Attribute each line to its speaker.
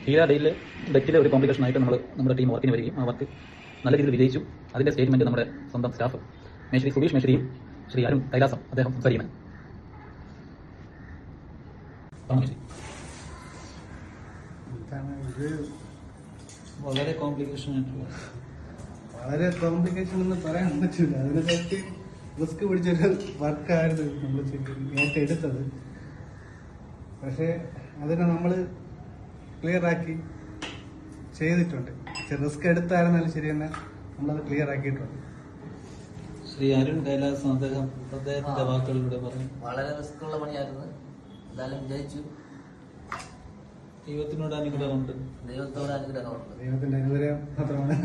Speaker 1: ഹീര ഡെയിലെ ഡെറ്റിലെ ഒരു കോംപ്ലിക്കേഷൻ ആയിട്ട് നമ്മുടെ ടീം വർക്കിന് വരികയും ആ വർക്ക് നല്ല രീതിയിൽ വിജയിച്ചു. അതിൻ്റെ സ്റ്റേറ്റ്മെൻറ്റ് നമ്മുടെ സ്വന്തം സ്റ്റാഫ് മേശ്രീ സുബീഷ് മേശ്രിയും ശ്രീ അരുൺ കൈലാസം അദ്ദേഹം സംസാരിക്കുന്നത്.
Speaker 2: ഇത്
Speaker 1: വളരെ കോംപ്ലിക്കേഷൻ
Speaker 2: എന്ന് പറയാൻ പറ്റില്ല. അതിനെപ്പറ്റി റിസ്ക് പിടിച്ചൊരു വർക്കായിരുന്നു നമ്മൾ ഏറ്റെടുത്തത്. പക്ഷേ അതിനെ നമ്മൾ ക്ലിയർ ആക്കി ചെയ്തിട്ടുണ്ട്. റിസ്ക് എടുത്തായിരുന്നാലും ശരി തന്നെ നമ്മളത് ക്ലിയർ ആക്കിയിട്ടുണ്ട്.
Speaker 1: ശ്രീ അരുൺ കൈലാസം അദ്ദേഹത്തിന്റെ വാക്കുകളിലൂടെ പറഞ്ഞു.
Speaker 3: വളരെ റിസ്ക് ഉള്ള പണിയായിരുന്നു, എന്തായാലും വിജയിച്ചു.
Speaker 1: ദൈവത്തിനോട് അനുഗ്രഹമുണ്ട്.
Speaker 3: ദൈവത്തോട് അനുഗ്രഹമുണ്ട്.
Speaker 2: ദൈവത്തിന്റെ അനുഗ്രഹം മാത്രമാണ്.